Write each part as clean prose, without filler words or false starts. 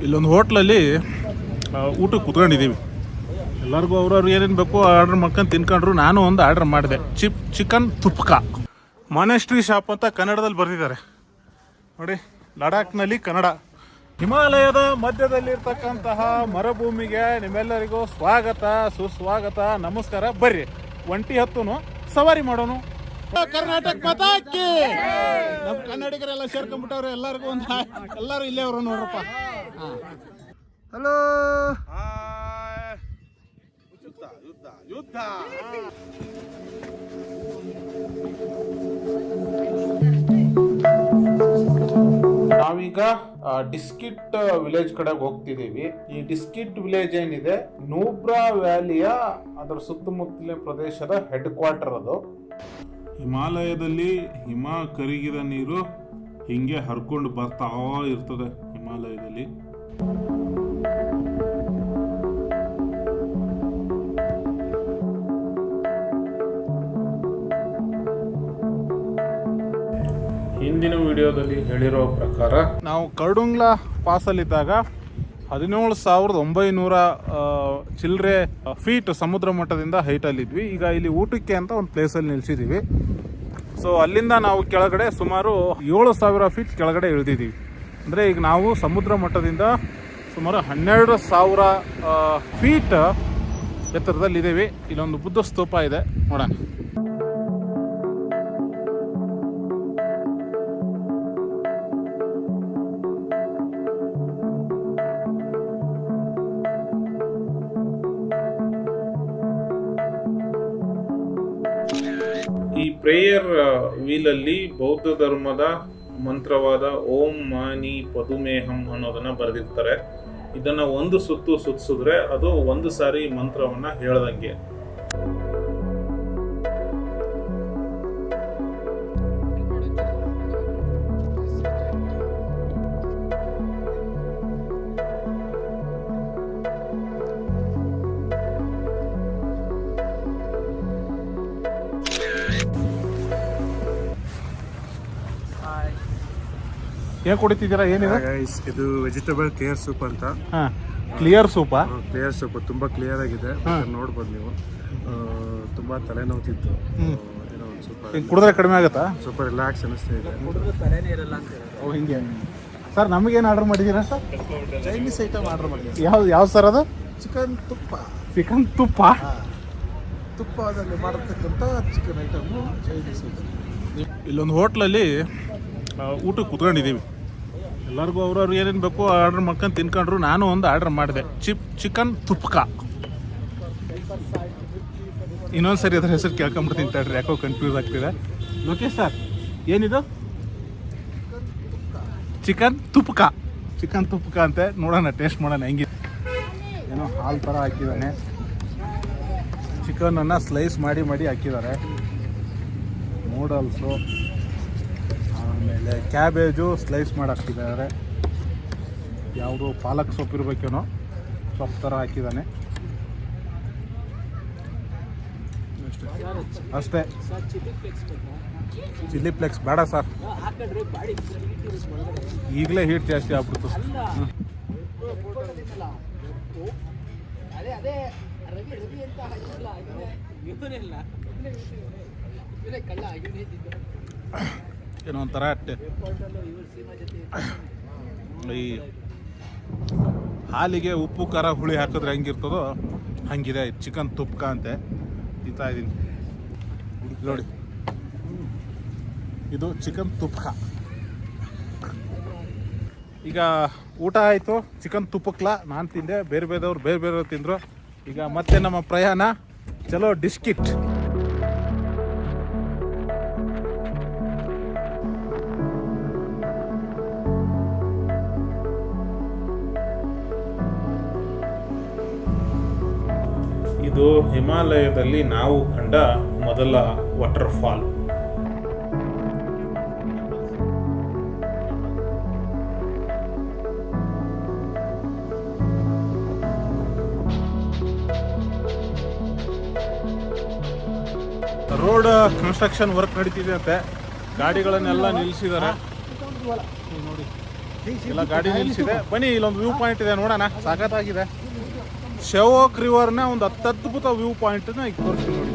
ಇಲ್ಲೊಂದು ಹೋಟ್ಲಲ್ಲಿ ಊಟಕ್ಕೆ ಕುತ್ಕೊಂಡಿದ್ದೀವಿ. ಎಲ್ಲರಿಗೂ ಅವ್ರವ್ರು ಏನೇನು ಬೇಕು ಆರ್ಡ್ರ್ ಮಾಡ್ಕೊಂಡು ತಿನ್ಕೊಂಡ್ರು. ನಾನು ಒಂದು ಆರ್ಡ್ರ್ ಮಾಡಿದೆ, ಚಿಕನ್ ತುಪ್ಕ. ಮಾನೆಸ್ಟ್ರಿ ಶಾಪ್ ಅಂತ ಕನ್ನಡದಲ್ಲಿ ಬರೆದಿದ್ದಾರೆ ನೋಡಿ, ಲಡಾಖ್ನಲ್ಲಿ ಕನ್ನಡ. ಹಿಮಾಲಯದ ಮಧ್ಯದಲ್ಲಿರ್ತಕ್ಕಂತಹ ಮರುಭೂಮಿಗೆ ನಿಮ್ಮೆಲ್ಲರಿಗೂ ಸ್ವಾಗತ, ಸುಸ್ವಾಗತ, ನಮಸ್ಕಾರ. ಬರ್ರಿ ಒಂಟಿ ಹತ್ತುನು ಸವಾರಿ ಮಾಡೋನು. ಕರ್ನಾಟಕ ಮಾತಾಕಿ. ನಮ್ಮ ಕನ್ನಡಿಗರೆಲ್ಲ ಸೇರ್ಕೊಂಡ್ಬಿಟ್ಟವ್ರೆ. ಎಲ್ಲರಿಗೂ ಒಂದು ಎಲ್ಲರೂ ಇಲ್ಲೇ ಅವರು ನೋಡ್ರಪ್ಪ. ಹಲೋ, ಯುದ್ಧ ನಾವೀಗ ಡಿಸ್ಕಿಟ್ ವಿಲೇಜ್ ಕಡೆಗೆ ಹೋಗ್ತಿದ್ದೀವಿ. ಈ ಡಿಸ್ಕಿಟ್ ವಿಲೇಜ್ ಏನಿದೆ, ನೂಬ್ರಾ ವ್ಯಾಲಿಯ ಅದರ ಸುತ್ತಮುತ್ತಲಿನ ಪ್ರದೇಶದ ಹೆಡ್ ಕ್ವಾರ್ಟರ್ ಅದು. ಹಿಮಾಲಯದಲ್ಲಿ ಹಿಮ ಕರಗಿದ ನೀರು ಹಿಂಗೆ ಹರ್ಕೊಂಡು ಬರ್ತಾ ಇರ್ತದೆ ಹಿಮಾಲಯದಲ್ಲಿ. ಹಿಂದಿನ ವಿಡಿಯೋದಲ್ಲಿ ಹೇಳಿರೋ ಪ್ರಕಾರ ನಾವು ಕರ್ಡುಂಗ್ಲಾ ಪಾಸಲ್ಲಿದ್ದಾಗ 17,900 ಚಿಲ್ಲರೆ ಫೀಟ್ ಸಮುದ್ರ ಮಟ್ಟದಿಂದ ಹೈಟಲ್ಲಿದ್ವಿ. ಈಗ ಇಲ್ಲಿ ಊಟಕ್ಕೆ ಅಂತ ಒಂದು ಪ್ಲೇಸಲ್ಲಿ ನಿಲ್ಸಿದ್ದೀವಿ. ಸೊ ಅಲ್ಲಿಂದ ನಾವು ಕೆಳಗಡೆ ಸುಮಾರು 7,000 ಫೀಟ್ ಕೆಳಗಡೆ ಇಳಿದಿದ್ದೀವಿ. ಅಂದರೆ ಈಗ ನಾವು ಸಮುದ್ರ ಮಟ್ಟದಿಂದ ಸುಮಾರು 12,000 ಫೀಟ್ ಎತ್ತರದಲ್ಲಿದ್ದೀವಿ. ಇಲ್ಲೊಂದು ಬುದ್ಧ ಸ್ತೂಪ ಇದೆ, ನೋಡೋಣ. ಈ ಪ್ರೇಯರ್ ವೀಲಲ್ಲಿ ಬೌದ್ಧ ಧರ್ಮದ ಮಂತ್ರವಾದ ಓಂ ಮಾನಿ ಪದುಮೇಹಂ ಅನ್ನೋದನ್ನ ಬರೆದಿರ್ತಾರೆ. ಇದನ್ನ ಒಂದು ಸುತ್ತು ಸುತ್ತಿಸಿದ್ರೆ ಅದು ಒಂದು ಸಾರಿ ಮಂತ್ರವನ್ನ ಹೇಳ್ದಂಗೆ. ಏನ್ ಕುಡಿತಿದ್ದೀರಾ? ಏನಿದೆ? ಇದು ವೆಜಿಟೇಬಲ್ ಕ್ಲಿಯರ್ ಸೂಪ್ ಅಂತ. ಕ್ಲಿಯರ್ ಸೂಪಾ? ಕ್ಲಿಯರ್ ಸೂಪ್ ತುಂಬಾ ಕ್ಲಿಯರ್ ಆಗಿದೆ, ನೋಡ್ಬೋದು ನೀವು. ತುಂಬಾ ತಲೆನೋವ್ತಿತ್ತು, ಏನೋ ಒಂದು ಸೂಪರ್ ಕುಡಿದ್ರೆ ಕಡಿಮೆ ಆಗುತ್ತಾ? ಸೂಪರ್ ರಿಲ್ಯಾಕ್ಸ್ ಅನಿಸ್ತಾ ಇದೆ. ಓ ಹಿಂಗೆ. ಸರ್ ನಮಗೇನು ಆರ್ಡರ್ ಮಾಡಿದ್ದೀರಾ ಸರ್? ಚೈನೀಸ್ ಐಟಮ್ ಆರ್ಡರ್ ಮಾಡಿದ್ದೀವಿ. ಯಾವ ಸರ್ ಅದು? ಚಿಕನ್ ತುಪ್ಪ. ಚಿಕನ್ ತುಪ್ಪ? ತುಪ್ಪದಲ್ಲಿ ಮಾಡತಕ್ಕಂಥ ಚಿಕನ್ ಐಟಮು ಚೈನೀಸ್ ಐಟಮ್. ಇಲ್ಲೊಂದು ಹೋಟ್ಲಲ್ಲಿ ಊಟಕ್ಕೆ ಕುತ್ಕೊಂಡಿದ್ದೀವಿ. ಎಲ್ಲರಿಗೂ ಅವ್ರವ್ರು ಏನೇನು ಬೇಕು ಆರ್ಡ್ರ್ ಮಾಡ್ಕೊಂಡು ತಿನ್ಕೊಂಡ್ರು. ನಾನು ಒಂದು ಆರ್ಡ್ರ್ ಮಾಡಿದೆ, ಚಿಕನ್ ತುಪ್ಕ. ಇನ್ನೊಂದು ಸರಿ ಅದ್ರ ಹೆಸರು ಕೇಳ್ಕೊಂಬಿಡ್ತೀನಿ ತಡ್ರಿ, ಯಾಕೋ ಕನ್ಫ್ಯೂಸ್ ಆಗ್ತಿದೆ. ಲೋಕೇಶ್ ಸರ್, ಏನಿದು? ಚಿಕನ್ ತುಪ್ಕ. ಚಿಕನ್ ತುಪ್ಕ ಅಂತೆ. ನೋಡೋಣ, ಟೇಸ್ಟ್ ಮಾಡೋಣ ಹೆಂಗಿದೆ. ಏನೋ ಹಾಲು ಥರ ಹಾಕಿದ್ದಾನೆ. ಚಿಕನನ್ನು ಸ್ಲೈಸ್ ಮಾಡಿ ಹಾಕಿದ್ದಾರೆ. ನೂಡಲ್ಸು, ಆಮೇಲೆ ಕ್ಯಾಬೇಜು ಸ್ಲೈಸ್ ಮಾಡಿ ಹಾಕ್ತಿದ್ದಾರೆ. ಯಾವುದೋ ಪಾಲಕ್ ಸೊಪ್ಪು ಇರಬೇಕೇನೋ, ಸೊಪ್ಪು ಥರ ಹಾಕಿದ್ದಾನೆ ಅಷ್ಟೇ. ಚಿಲ್ಲಿ ಫ್ಲೆಕ್ಸ್ ಬೇಡ ಸರ್, ಈಗಲೇ ಹೀಟ್ ಜಾಸ್ತಿ ಆಗ್ಬಿಡ್ತು. ಏನೋ ಒಂಥರ ಈ ಹಾಲಿಗೆ ಉಪ್ಪು ಖಾರ ಹುಳಿ ಹಾಕಿದ್ರೆ ಹೆಂಗಿರ್ತದೋ ಹಂಗಿದೆ ಚಿಕನ್ ತುಪ್ಕ ಅಂತೆ. ತಿಂತಾ ಇದ್ದೀನಿ ನೋಡಿ, ಇದು ಚಿಕನ್ ತುಪ್ಕ. ಈಗ ಊಟ ಆಯಿತು, ಚಿಕನ್ ತುಪ್ಪಕ್ಲ ನಾನು ತಿಂದೆ, ಬೇರೆದವ್ರು ಬೇರೆ ತಿಂದರು. ಈಗ ಮತ್ತೆ ನಮ್ಮ ಪ್ರಯಾಣ ಚಲೋ ಡಿಸ್ಕಿಟ್. ಇದು ಹಿಮಾಲಯದಲ್ಲಿ ನಾವು ಕಂಡ ಮೊದಲ ವಾಟರ್ಫಾಲ್. ರೋಡ್ ಕನ್ಸ್ಟ್ರಕ್ಷನ್ ವರ್ಕ್ ನಡೀತಿದೆ ಅಂತೆ. ಗಾಡಿಗಳನ್ನೆಲ್ಲ ನಿಲ್ಲಿಸಿದ್ದಾರೆ ನೋಡಿ. ಎಲ್ಲ ಗಾಡಿ ನಿಲ್ಸಿದೆ. ಬನ್ನಿ, ಇಲ್ಲೊಂದು ವ್ಯೂ ಪಾಯಿಂಟ್ ಇದೆ ನೋಡೋಣ. ಸಖತ್ತಾಗಿದೆ. ಶೆವೋಕ್ ರಿವರ್ನ ಒಂದು ಅತ್ಯದ್ಭುತ ವ್ಯೂ ಪಾಯಿಂಟ್ನ ಈಗ ತೋರಿಸ್ತೀನಿ ನೋಡಿ.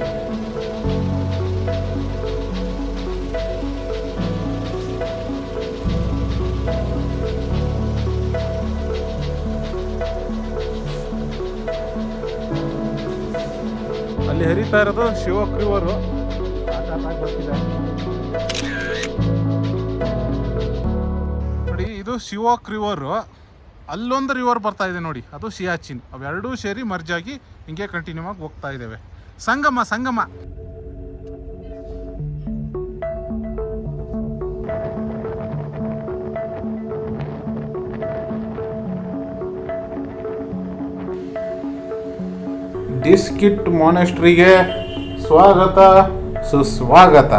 ಅಲ್ಲಿ ಹರಿತಾ ಇರೋದು ಶಿವೋಕ್ ರಿವರು. ನೋಡಿ, ಇದು ಶಿವೋಕ್ ರಿವರು. ಅಲ್ಲೊಂದು ರಿವರ್ ಬರ್ತಾ ಇದೆ ನೋಡಿ, ಅದು ಸಿಯಾಚಿನ್. ಅವೆರಡೂ ಸೇರಿ ಮರ್ಜ್ ಆಗಿ ಹಿಂಗೆ ಕಂಟಿನ್ಯೂ ಆಗಿ ಹೋಗ್ತಾ ಇದ್ದೇವೆ. ಸಂಗಮ ಸಂಗಮ. ಡಿಸ್ಕಿಟ್ ಮಾನೆಸ್ಟ್ರಿಗೆ ಸ್ವಾಗತ ಸುಸ್ವಾಗತ.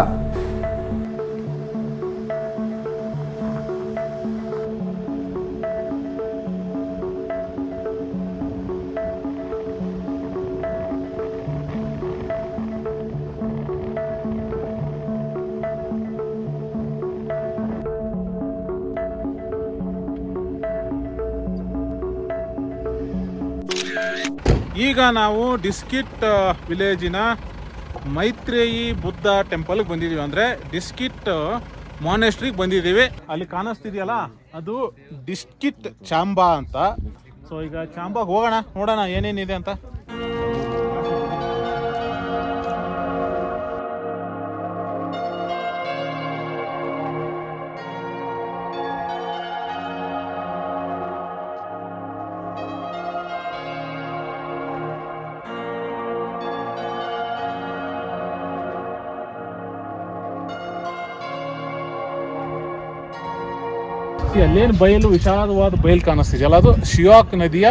ಈಗ ನಾವು ಡಿಸ್ಕಿಟ್ ವಿಲೇಜಿನ ಮೈತ್ರೇಯಿ ಬುದ್ಧ ಟೆಂಪಲ್ಗೆ ಬಂದಿದ್ದೀವಿ. ಅಂದರೆ ಡಿಸ್ಕಿಟ್ ಮಾನೆಸ್ಟ್ರಿಗೆ ಬಂದಿದ್ದೀವಿ. ಅಲ್ಲಿ ಕಾಣಿಸ್ತಿದೆಯಲ್ಲ, ಅದು ಡಿಸ್ಕಿಟ್ ಚಾಂಬಾ ಅಂತ. ಸೊ ಈಗ ಚಾಂಬಾಗೆ ಹೋಗೋಣ, ನೋಡೋಣ ಏನೇನಿದೆ ಅಂತ. ಅಲ್ಲೇನು ಬಯಲು, ವಿಶಾಲವಾದ ಬಯಲು ಕಾಣಿಸ್ತಿದೆಯಲ್ಲ, ಅದು ಶಿಯಾಕ್ ನದಿಯ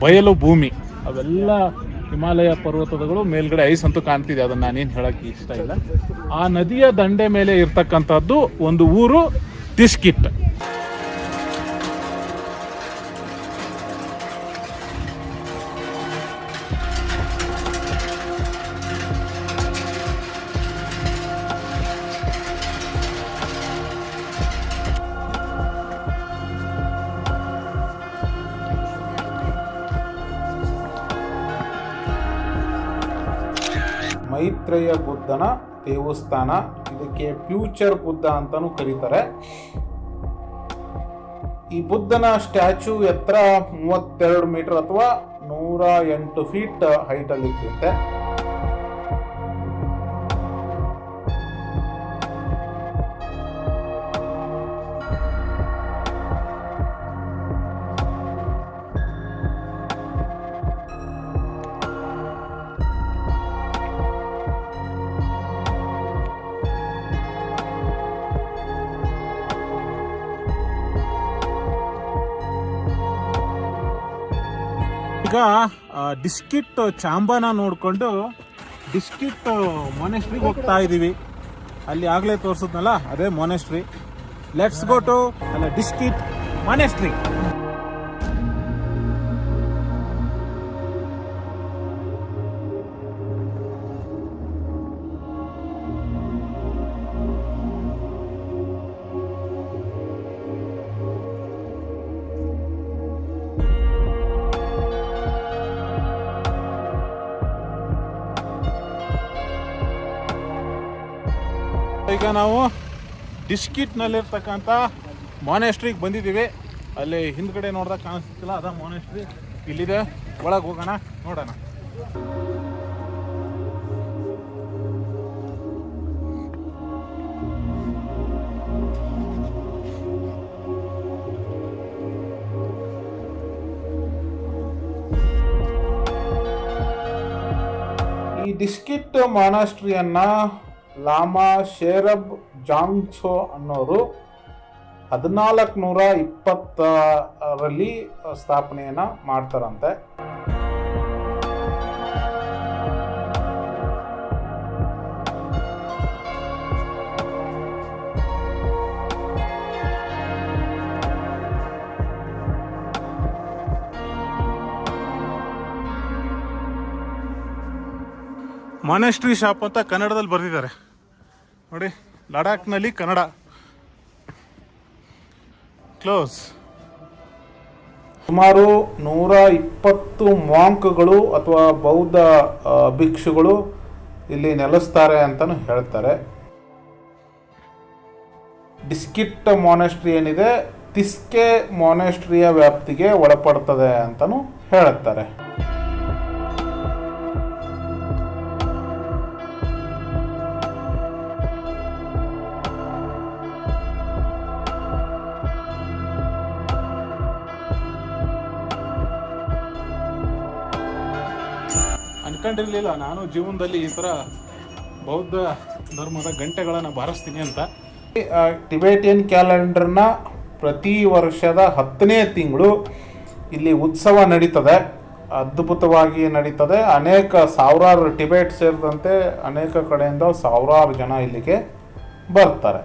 ಬಯಲು ಭೂಮಿ. ಅವೆಲ್ಲ ಹಿಮಾಲಯ ಪರ್ವತಗಳು, ಮೇಲ್ಗಡೆ ಐಸ್ ಅಂತೂ ಕಾಣ್ತಿದೆ. ಅದನ್ನ ನಾನೇನು ಹೇಳಕ್ಕೆ ಇಷ್ಟ ಇಲ್ಲ. ಆ ನದಿಯ ದಂಡೆ ಮೇಲೆ ಇರ್ತಕ್ಕಂಥದ್ದು ಒಂದು ಊರು ಡಿಸ್ಕಿಟ್. ಮೈತ್ರೇಯ ಬುದ್ಧನ ದೇವಸ್ಥಾನ. ಇದಕ್ಕೆ ಫ್ಯೂಚರ್ ಬುದ್ಧ ಅಂತಾನೂ ಕರೀತಾರೆ. ಈ ಬುದ್ಧನ ಸ್ಟ್ಯಾಚ್ಯೂ ಎತ್ತರ 32 ಮೀಟರ್ ಅಥವಾ 108 ಫೀಟ್ ಹೈಟ್ ಅಲ್ಲಿ ಇರುತ್ತೆ. ಈಗ ಡಿಸ್ಕಿಟ್ ಚಾಂಬಾನ ನೋಡಿಕೊಂಡು ಡಿಸ್ಕಿಟ್ ಮೊನೆಸ್ಟ್ರಿಗೆ ಹೋಗ್ತಾ ಇದ್ದೀವಿ. ಅಲ್ಲಿ ಆಗಲೇ ತೋರಿಸಿದ್ನಲ್ಲ, ಅದೇ monastery. Let's go to Diskit monastery. ಈಗ ನಾವು ಡಿಸ್ಕಿಟ್ನಲ್ಲಿರ್ತಕ್ಕಂಥ ಮಾನೆಸ್ಟ್ರಿಗೆ ಬಂದಿದ್ದೀವಿ. ಅಲ್ಲಿ ಹಿಂದ್ಗಡೆ ನೋಡ್ದಾಗ ಕಾಣಿಸ್ತಿಲ್ಲ, ಅದ ಮಾನೆಸ್ಟ್ರಿ. ಇಲ್ಲಿದೆ, ಒಳಗೆ ಹೋಗೋಣ, ನೋಡೋಣ. ಈ ಡಿಸ್ಕಿಟ್ ಮಾನಾಸ್ಟ್ರಿಯನ್ನ ಲಾಮಾ ಶೇರಬ್ ಜಾಂಗ್ಸೋ ಅನ್ನೋರು 1420ರಲ್ಲಿ ಸ್ಥಾಪನೆಯನ್ನ ಮಾಡ್ತಾರಂತೆ. ಮಾನೆಸ್ಟ್ರಿ ಶಾಪ್ ಅಂತ ಕನ್ನಡದಲ್ಲಿ ಬರೆದಿದ್ದಾರೆ ನೋಡಿ. ಲಡಾಖ್ನಲ್ಲಿ ಕನ್ನಡ. ಕ್ಲೋಸ್. ಸುಮಾರು 120 ಮಾಂಕ್ಗಳು ಅಥವಾ ಬೌದ್ಧ ಭಿಕ್ಷುಗಳು ಇಲ್ಲಿ ನೆಲೆಸ್ತಾರೆ ಅಂತಲೂ ಹೇಳ್ತಾರೆ. ಡಿಸ್ಕಿಟ್ ಮಾನೆಸ್ಟ್ರಿ ಏನಿದೆ ತಿಸ್ಕೆ ಮಾನೆಸ್ಟ್ರಿಯ ವ್ಯಾಪ್ತಿಗೆ ಒಳಪಡ್ತದೆ ಅಂತಲೂ ಹೇಳುತ್ತಾರೆ. ಅನ್ಕೊಂಡಿರ್ಲಿಲ್ಲ ನಾನು ಜೀವನದಲ್ಲಿ ಈ ಥರ ಬೌದ್ಧ ಧರ್ಮದ ಗಂಟೆಗಳನ್ನು ಬಾರಿಸ್ತೀನಿ ಅಂತ. ಟಿಬೇಟಿಯನ್ ಕ್ಯಾಲೆಂಡರ್ನ ಪ್ರತಿ ವರ್ಷದ 10ನೇ ತಿಂಗಳು ಇಲ್ಲಿ ಉತ್ಸವ ನಡೀತದೆ, ಅದ್ಭುತವಾಗಿ ನಡೀತದೆ. ಅನೇಕ ಸಾವಿರಾರು ಟಿಬೇಟ್ ಸೇರಿದಂತೆ ಅನೇಕ ಕಡೆಯಿಂದ ಸಾವಿರಾರು ಜನ ಇಲ್ಲಿಗೆ ಬರ್ತಾರೆ.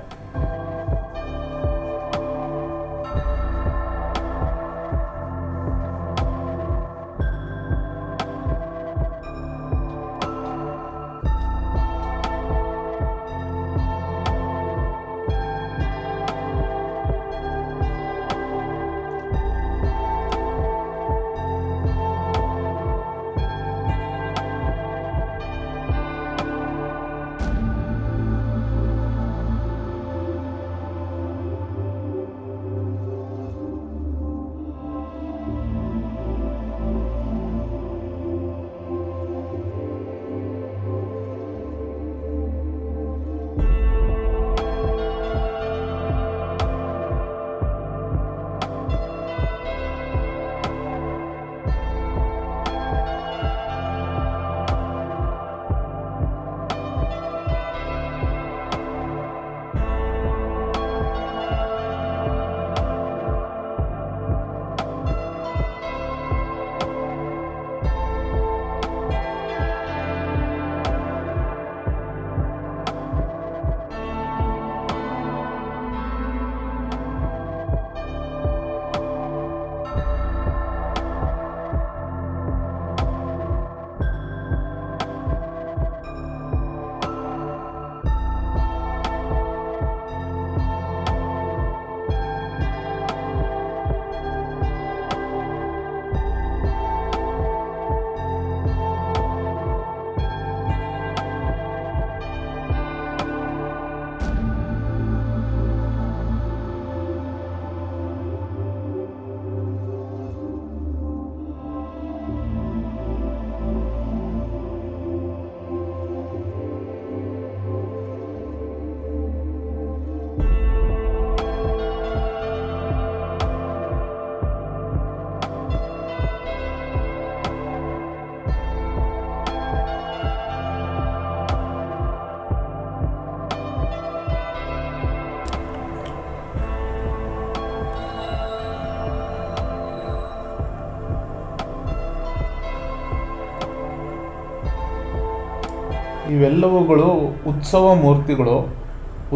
ಇವೆಲ್ಲವುಗಳು ಉತ್ಸವ ಮೂರ್ತಿಗಳು.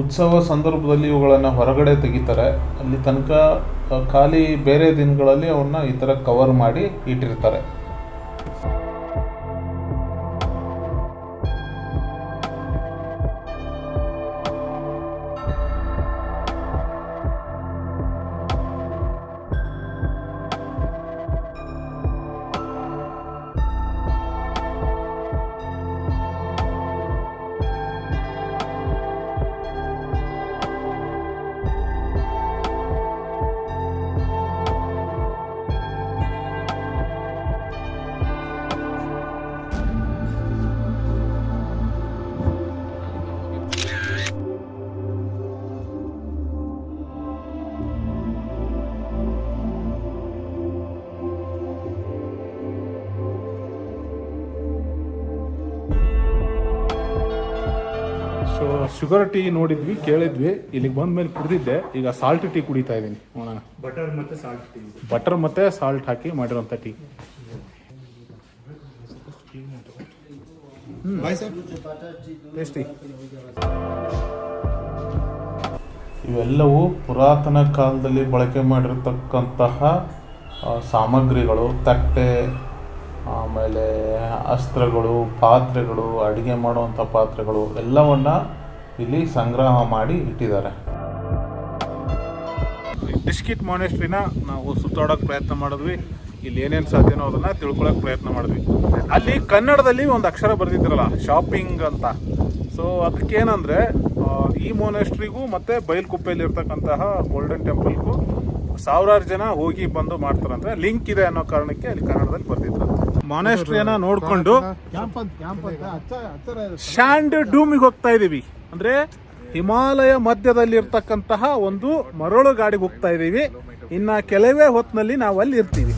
ಉತ್ಸವ ಸಂದರ್ಭದಲ್ಲಿ ಇವುಗಳನ್ನು ಹೊರಗಡೆ ತೆಗಿತಾರೆ. ಅಲ್ಲಿ ತನಕ ಖಾಲಿ ಬೇರೆ ದಿನಗಳಲ್ಲಿ ಅವನ್ನ ಈ ಥರ ಕವರ್ ಮಾಡಿ ಇಟ್ಟಿರ್ತಾರೆ. ಸೊ ಶುಗರ್ ಟೀ ನೋಡಿದ್ವಿ, ಕೇಳಿದ್ವಿ, ಇಲ್ಲಿಗೆ ಬಂದ ಮೇಲೆ ಕುಡಿದಿದ್ದೆ. ಈಗ ಸಾಲ್ಟ್ ಟೀ ಕುಡಿತಾ ಇದ್ದೀನಿ. ನೋಡೋಣ. ಬಟರ್ ಮತ್ತು ಸಾಲ್ಟ್ ಟೀ. ಬಟರ್ ಮತ್ತು ಸಾಲ್ಟ್ ಹಾಕಿ ಮಾಡಿರೋಂಥ ಟೀ. ಟೇಸ್ಟಿ. ಇವೆಲ್ಲವೂ ಪುರಾತನ ಕಾಲದಲ್ಲಿ ಬಳಕೆ ಮಾಡಿರ್ತಕ್ಕಂತಹ ಸಾಮಗ್ರಿಗಳು. ತಟ್ಟೆ, ಆಮೇಲೆ ಅಸ್ತ್ರಗಳು, ಪಾತ್ರೆಗಳು, ಅಡುಗೆ ಮಾಡುವಂಥ ಪಾತ್ರೆಗಳು ಎಲ್ಲವನ್ನ ಇಲ್ಲಿ ಸಂಗ್ರಹ ಮಾಡಿ ಇಟ್ಟಿದ್ದಾರೆ. ಡಿಸ್ಕಿಟ್ ಮಾನೆಸ್ಟ್ರಿನ ನಾವು ಸುತ್ತಾಡೋಕೆ ಪ್ರಯತ್ನ ಮಾಡಿದ್ವಿ. ಇಲ್ಲಿ ಏನೇನು ಸಾಧ್ಯನೋ ಅದನ್ನು ತಿಳ್ಕೊಳ್ಳೋಕೆ ಪ್ರಯತ್ನ ಮಾಡಿದ್ವಿ. ಅಲ್ಲಿ ಕನ್ನಡದಲ್ಲಿ ಒಂದು ಅಕ್ಷರ ಬರೆದಿದ್ರಲ್ಲ ಶಾಪಿಂಗ್ ಅಂತ. ಸೊ ಅದಕ್ಕೇನಂದರೆ ಈ ಮೊನೆಸ್ಟ್ರಿಗೂ ಮತ್ತು ಬೈಲ್ಕುಪ್ಪೆಯಲ್ಲಿ ಇರ್ತಕ್ಕಂತಹ ಗೋಲ್ಡನ್ ಟೆಂಪಲ್ಗೂ ಸಾವಿರಾರು ಜನ ಹೋಗಿ ಬಂದು ಮಾಡ್ತಾರಂತೆ. ಲಿಂಕ್ ಇದೆ ಅನ್ನೋ ಕಾರಣಕ್ಕೆ ಅಲ್ಲಿ ಕನ್ನಡದಲ್ಲಿ ಬರ್ತಿದ್ರಂತೆ. ಮೊನೆಸ್ಟ್ರಿಯನ್ನ ನೋಡಿಕೊಂಡು ಶಾಂಡ್ ಡೂಮಿಗೆ ಹೋಗ್ತಾ ಇದ್ದೀವಿ. ಅಂದರೆ ಹಿಮಾಲಯ ಮಧ್ಯದಲ್ಲಿ ಇರ್ತಕ್ಕಂತಹ ಒಂದು ಮರಳು ಗಾಡಿಗೆ ಹೋಗ್ತಾ ಇದ್ದೀವಿ. ಇನ್ನು ಕೆಲವೇ ಹೊತ್ತಿನಲ್ಲಿ ನಾವು ಅಲ್ಲಿ ಇರ್ತೀವಿ.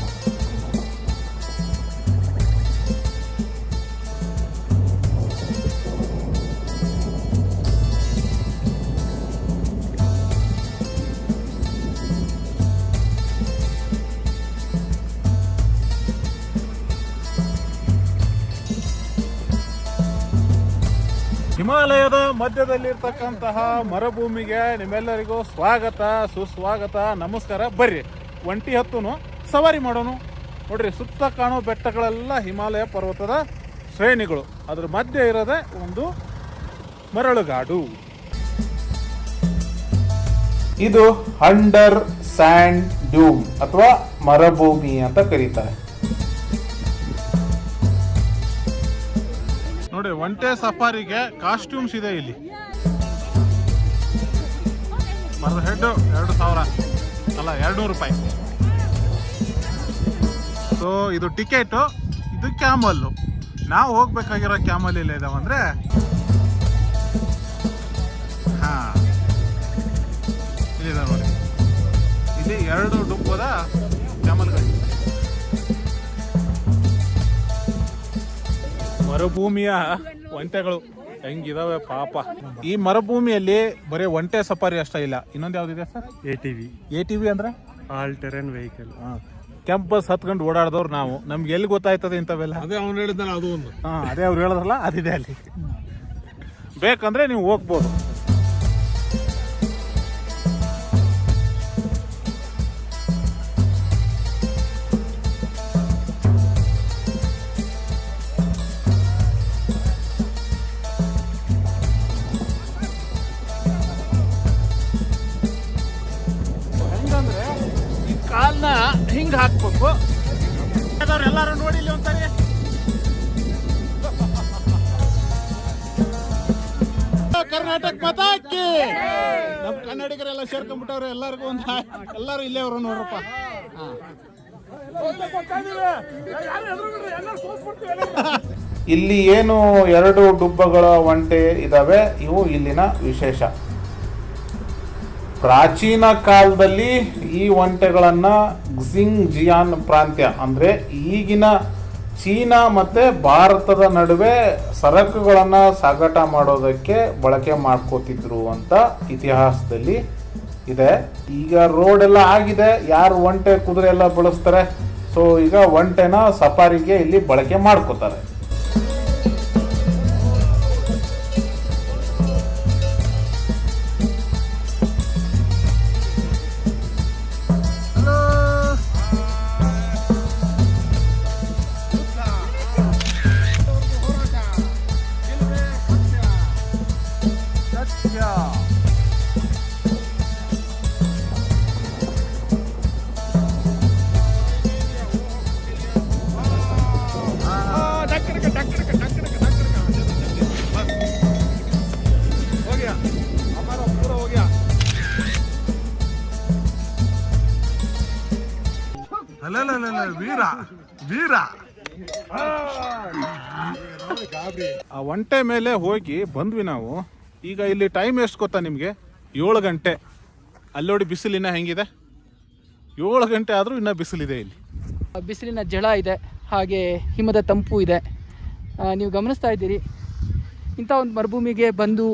ಹಿಮಾಲಯದ ಮಧ್ಯದಲ್ಲಿರ್ತಕ್ಕಂತಹ ಮರುಭೂಮಿಗೆ ನಿಮ್ಮೆಲ್ಲರಿಗೂ ಸ್ವಾಗತ, ಸುಸ್ವಾಗತ, ನಮಸ್ಕಾರ. ಬರ್ರಿ ಒಂಟಿ ಹತ್ತುನು ಸವಾರಿ ಮಾಡೋನು. ನೋಡ್ರಿ, ಸುತ್ತ ಕಾಣೋ ಬೆಟ್ಟಗಳೆಲ್ಲ ಹಿಮಾಲಯ ಪರ್ವತದ ಶ್ರೇಣಿಗಳು. ಅದ್ರ ಮಧ್ಯೆ ಇರೋದೇ ಒಂದು ಮರಳುಗಾಡು. ಇದು ಅಂಡರ್ ಸ್ಯಾಂಡ್ ಡ್ಯೂಮ್ ಅಥವಾ ಮರುಭೂಮಿ ಅಂತ ಕರೀತಾರೆ. ನೋಡಿ, ಒಂಟೆ ಸಫಾರಿಗೆ ಕಾಸ್ಟ್ಯೂಮ್ಸ್ ಇದೆ ಇಲ್ಲಿ. ಮರದ ಹೆಡ್ 2000 ಅಲ್ಲ 200 ರೂಪಾಯಿ. ಸೊ ಇದು ಟಿಕೆಟು, ಇದು ಕ್ಯಾಮಲ್ಲು. ನಾವು ಹೋಗ್ಬೇಕಾಗಿರೋ ಕ್ಯಾಮಲ್ ಇಲ್ಲ ಇದಾವಂದ್ರೆ ಇಲ್ಲಿದೆ ನೋಡಿ. ಇಲ್ಲಿ 2 ಡುಬ್ಬದ ಕ್ಯಾಮಲ್ಗಳು. ಮರುಭೂಮಿಯ ಒಂಟೆಗಳು ಹೆಂಗಿದಾವೆ ಪಾಪ. ಈ ಮರುಭೂಮಿಯಲ್ಲಿ ಬರೀ ಒಂಟೆ ಸಫಾರಿ ಅಷ್ಟೇ ಇಲ್ಲ, ಇನ್ನೊಂದು ಯಾವ್ದಿದೆ ಸರ್? ATV ಅಂದ್ರೆ ಆಲ್ ಟೆರೆನ್ ವೆಹಿಕಲ್. ಕ್ಯಾಂಪಸ್ ಹತ್ಕೊಂಡು ಓಡಾಡ್ದವ್ರು ನಾವು. ನಮ್ಗೆ ಎಲ್ಲಿ ಗೊತ್ತಾಯ್ತದೆ ಇಂಥವೆಲ್ಲ? ಅದೇ ಅವ್ನು ಹೇಳಿದ್ದಾನೆ, ಅದು ಒಂದು. ಅದೇ ಅವ್ರು ಹೇಳಿದ್ರಲ್ಲ, ಅದಿದೆ ಅಲ್ಲಿ. ಬೇಕಂದ್ರೆ ನೀವು ಹೋಗ್ಬೋದು. ಕಾಲ್ನ ಹಿಂಗೆ ಹಾಕ್ಬೇಕು. ಎಲ್ಲರೂ ನೋಡಿ ಇಲ್ಲಿ ಒಂದ್ಸರಿ. ಕರ್ನಾಟಕ ಮಾತಾಕಿ. ನಮ್ಮ ಕನ್ನಡಿಗರೆಲ್ಲ ಸೇರ್ಕೊಂಡ್ಬಿಟ್ಟವ್ರೆ. ಎಲ್ಲರಿಗೂ ಒಂದು ಎಲ್ಲರೂ ಇಲ್ಲೇ ಅವರು ನೋಡ್ರಪ್ಪ. ಇಲ್ಲಿ ಏನು 2 ಡುಬ್ಬಗಳ ಒಂಟೆ ಇದಾವೆ, ಇವು ಇಲ್ಲಿನ ವಿಶೇಷ. ಪ್ರಾಚೀನ ಕಾಲದಲ್ಲಿ ಈ ಒಂಟೆಗಳನ್ನು ಕ್ಸಿಂಗ್ ಜಿಯಾನ್ ಪ್ರಾಂತ್ಯ ಅಂದರೆ ಈಗಿನ ಚೀನಾ ಮತ್ತು ಭಾರತದ ನಡುವೆ ಸರಕುಗಳನ್ನು ಸಾಗಾಟ ಮಾಡೋದಕ್ಕೆ ಬಳಕೆ ಮಾಡ್ಕೋತಿದ್ರು ಅಂತ ಇತಿಹಾಸದಲ್ಲಿ ಇದೆ. ಈಗ ರೋಡ್ ಎಲ್ಲ ಆಗಿದೆ, ಯಾರು ಒಂಟೆ ಕುದುರೆ ಎಲ್ಲ ಬಳಸ್ತಾರೆ. ಸೊ ಈಗ ಒಂಟೆನ ಸಫಾರಿಗೆ ಇಲ್ಲಿ ಬಳಕೆ ಮಾಡ್ಕೋತಾರೆ. ವೀರ ಆ ಒಂಟೆ ಮೇಲೆ ಹೋಗಿ ಬಂದ್ವಿ ನಾವು. ಈಗ ಇಲ್ಲಿ ಟೈಮ್ ಎಷ್ಟು ಗೊತ್ತಾ ನಿಮಗೆ? 7 ಗಂಟೆ. ಅಲ್ಲೋಡಿ ಬಿಸಿಲಿನ ಹೆಂಗಿದೆ. 7 ಗಂಟೆ ಆದರೂ ಇನ್ನೂ ಬಿಸಿಲಿದೆ ಇಲ್ಲಿ. ಬಿಸಿಲಿನ ಝಳ ಇದೆ, ಹಾಗೆ ಹಿಮದ ತಂಪು ಇದೆ. ನೀವು ಗಮನಿಸ್ತಾ ಇದ್ದೀರಿ. ಇಂಥ ಒಂದು ಮರುಭೂಮಿಗೆ ಬಂದು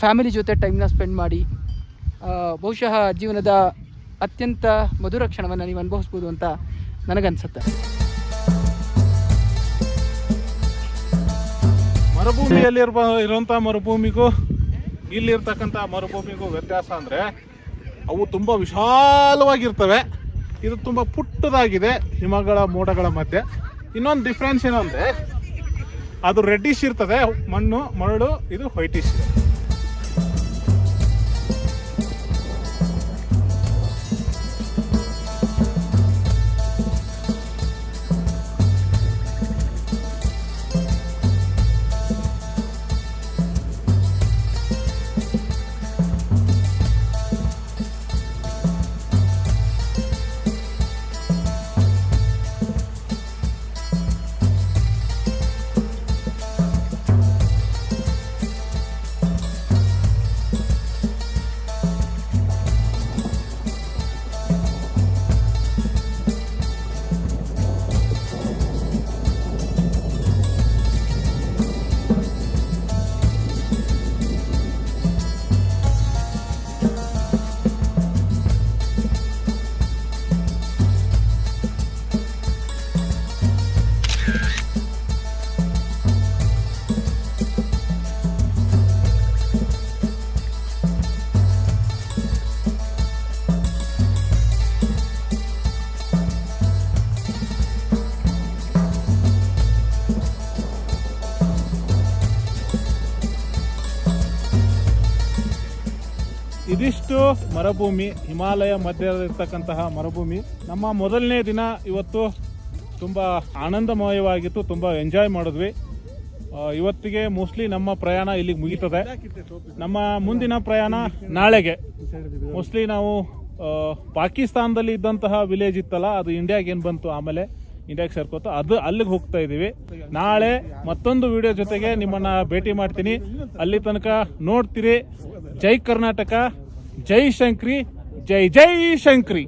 ಫ್ಯಾಮಿಲಿ ಜೊತೆ ಟೈಮ್ನ ಸ್ಪೆಂಡ್ ಮಾಡಿ ಬಹುಶಃ ಜೀವನದ ಅತ್ಯಂತ ಮಧುರ ಕ್ಷಣವನ್ನು ನೀವು ಅನುಭವಿಸ್ಬೋದು ಅಂತ ನನಗನ್ಸುತ್ತೆ. ಮರುಭೂಮಿಯಲ್ಲಿ ಇರುವಂಥ ಮರುಭೂಮಿಗೂ ಇಲ್ಲಿರ್ತಕ್ಕಂಥ ಮರುಭೂಮಿಗೂ ವ್ಯತ್ಯಾಸ ಅಂದರೆ ಅವು ತುಂಬ ವಿಶಾಲವಾಗಿರ್ತವೆ. ಇದು ತುಂಬ ಪುಟ್ಟದಾಗಿದೆ ಹಿಮಗಳ ಮೋಡಗಳ ಮಧ್ಯೆ. ಇನ್ನೊಂದು ಡಿಫ್ರೆನ್ಸ್ ಏನು ಅಂದರೆ ಅದು ರೆಡ್ಡಿಶ್ ಇರ್ತದೆ ಮರಳು, ಇದು ವೈಟಿಶ್ ಇದೆ. ಇದಿಷ್ಟು ಮರುಭೂಮಿ, ಹಿಮಾಲಯ ಮಧ್ಯದಲ್ಲಿರ್ತಕ್ಕಂತಹ ಮರುಭೂಮಿ. ನಮ್ಮ ಮೊದಲನೇ ದಿನ ಇವತ್ತು ತುಂಬ ಆನಂದಮಯವಾಗಿತ್ತು, ತುಂಬ ಎಂಜಾಯ್ ಮಾಡಿದ್ವಿ. ಇವತ್ತಿಗೆ ಮೋಸ್ಟ್ಲಿ ನಮ್ಮ ಪ್ರಯಾಣ ಇಲ್ಲಿಗೆ ಮುಗೀತದೆ. ನಮ್ಮ ಮುಂದಿನ ಪ್ರಯಾಣ ನಾಳೆಗೆ. ಮೋಸ್ಟ್ಲಿ ನಾವು ಪಾಕಿಸ್ತಾನದಲ್ಲಿ ಇದ್ದಂತಹ ವಿಲೇಜ್ ಇತ್ತಲ್ಲ, ಅದು ಇಂಡಿಯಾಗೆ ಏನು ಬಂತು, ಆಮೇಲೆ ಇಂಡಿಯಾಗೆ ಸೇರ್ಕೋತು, ಅದು ಅಲ್ಲಿಗೆ ಹೋಗ್ತಾ ಇದ್ದೀವಿ. ನಾಳೆ ಮತ್ತೊಂದು ವಿಡಿಯೋ ಜೊತೆಗೆ ನಿಮ್ಮನ್ನ ಭೇಟಿ ಮಾಡ್ತೀನಿ. ಅಲ್ಲಿ ತನಕ ನೋಡ್ತೀರಿ. ಜೈ ಕರ್ನಾಟಕ, ಜೈ ಶಂಕ್ರಿ, ಜೈ ಜೈ ಶಂಕ್ರಿ.